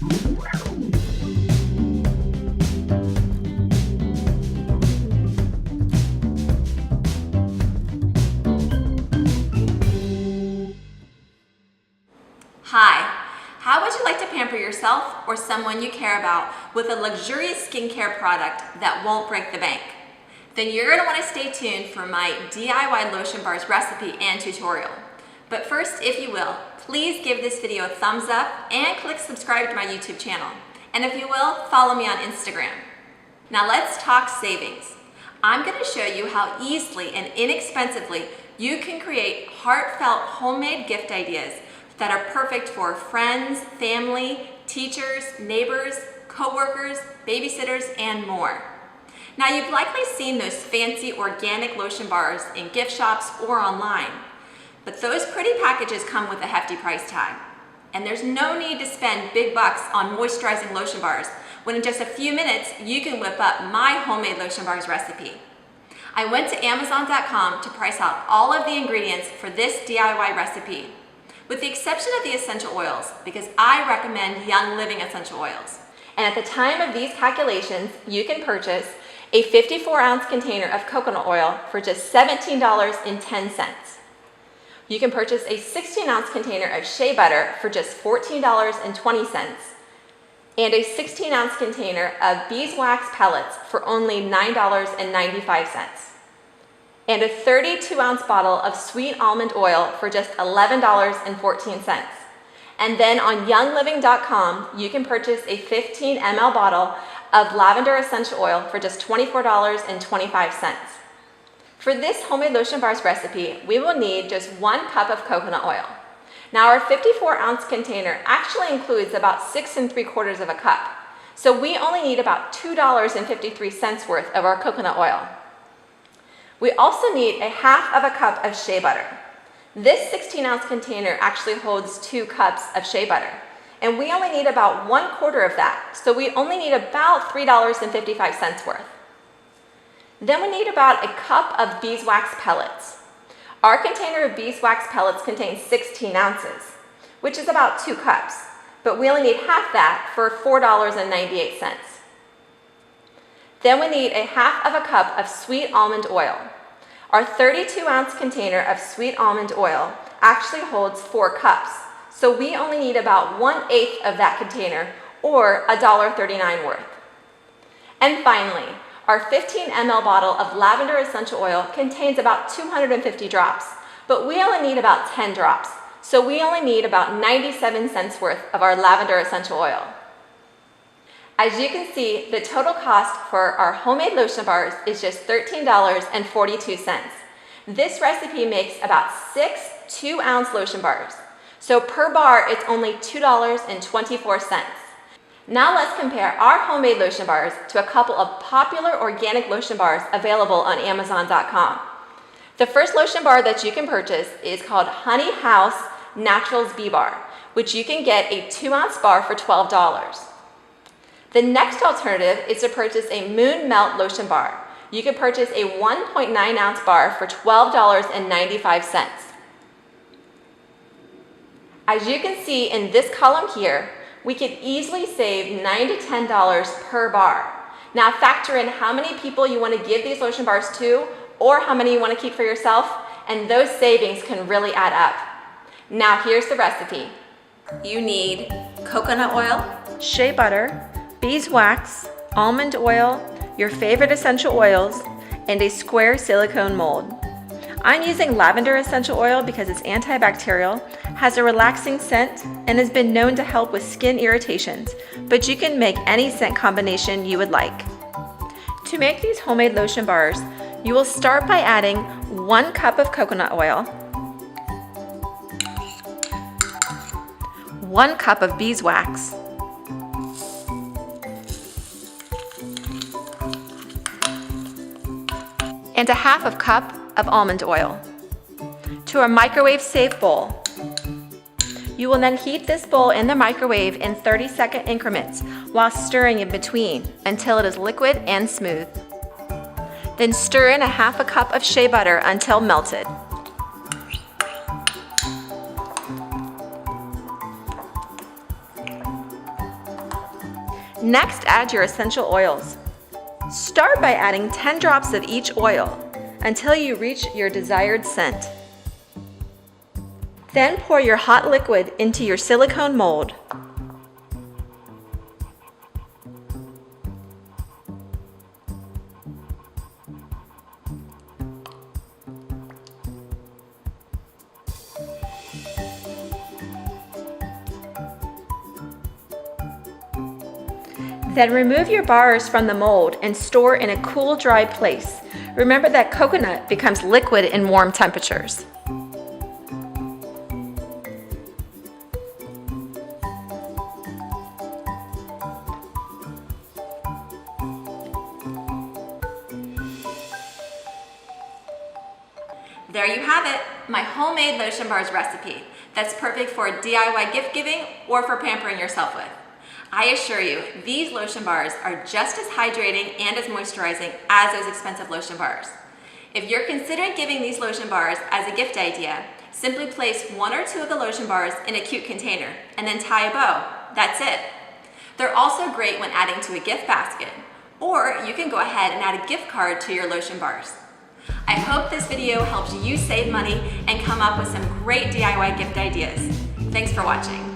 Hi, how would you like to pamper yourself or someone you care about with a luxurious skincare product that won't break the bank? Then you're going to want to stay tuned for my DIY lotion bars recipe and tutorial. But first, if you will, please give this video a thumbs up and click subscribe to my YouTube channel. And if you will, follow me on Instagram. Now let's talk savings. I'm going to show you how easily and inexpensively you can create heartfelt homemade gift ideas that are perfect for friends, family, teachers, neighbors, co-workers, babysitters, and more. Now you've likely seen those fancy organic lotion bars in gift shops or online, but those pretty packages come with a hefty price tag. And there's no need to spend big bucks on moisturizing lotion bars when in just a few minutes you can whip up my homemade lotion bars recipe. I went to Amazon.com to price out all of the ingredients for this DIY recipe, with the exception of the essential oils, because I recommend Young Living essential oils. And at the time of these calculations, you can purchase a 54-ounce container of coconut oil for just $17.10. You can purchase a 16-ounce container of shea butter for just $14.20, and a 16-ounce container of beeswax pellets for only $9.95. And a 32-ounce bottle of sweet almond oil for just $11.14. And then on youngliving.com, you can purchase a 15 ml bottle of lavender essential oil for just $24.25. For this homemade lotion bars recipe, we will need just 1 cup of coconut oil. Now our 54-ounce container actually includes about 6 3/4 of a cup, so we only need about $2.53 worth of our coconut oil. We also need a 1/2 of a cup of shea butter. This 16-ounce container actually holds 2 cups of shea butter, and we only need about 1/4 of that, so we only need about $3.55 worth. Then we need about a cup of beeswax pellets. Our container of beeswax pellets contains 16 ounces, which is about 2 cups, but we only need half that for $4.98. Then we need a 1/2 of a cup of sweet almond oil. Our 32-ounce container of sweet almond oil actually holds 4 cups, so we only need about 1/8 of that container, or $1.39 worth. And finally, our 15 ml bottle of lavender essential oil contains about 250 drops, but we only need about 10 drops, so we only need about 97 cents worth of our lavender essential oil. As you can see, the total cost for our homemade lotion bars is just $13.42. This recipe makes about 6 2-ounce lotion bars, so per bar it's only $2.24. Now let's compare our homemade lotion bars to a couple of popular organic lotion bars available on Amazon.com. The first lotion bar that you can purchase is called Honey House Naturals Bee Bar, which you can get a 2-ounce bar for $12. The next alternative is to purchase a Moon Melt lotion bar. You can purchase a 1.9-ounce bar for $12.95. As you can see in this column here, we could easily save $9 to $10 per bar. Now factor in how many people you want to give these lotion bars to, or how many you want to keep for yourself, and those savings can really add up. Now here's the recipe. You need coconut oil, shea butter, beeswax, almond oil, your favorite essential oils, and a square silicone mold. I'm using lavender essential oil because it's antibacterial, has a relaxing scent, and has been known to help with skin irritations, but you can make any scent combination you would like. To make these homemade lotion bars, you will start by adding 1 cup of coconut oil, 1 cup of beeswax, and a 1/2 cup of almond oil to a microwave-safe bowl. You will then heat this bowl in the microwave in 30-second increments while stirring in between until it is liquid and smooth. Then stir in a 1/2 cup of shea butter until melted. Next, add your essential oils. Start by adding 10 drops of each oil until you reach your desired scent. Then pour your hot liquid into your silicone mold. Then remove your bars from the mold and store in a cool, dry place. Remember that coconut becomes liquid in warm temperatures. There you have it, my homemade lotion bars recipe that's perfect for DIY gift giving or for pampering yourself with. I assure you, these lotion bars are just as hydrating and as moisturizing as those expensive lotion bars. If you're considering giving these lotion bars as a gift idea, simply place 1 or 2 of the lotion bars in a cute container and then tie a bow. That's it. They're also great when adding to a gift basket, or you can go ahead and add a gift card to your lotion bars. I hope this video helps you save money and come up with some great DIY gift ideas. Thanks for watching.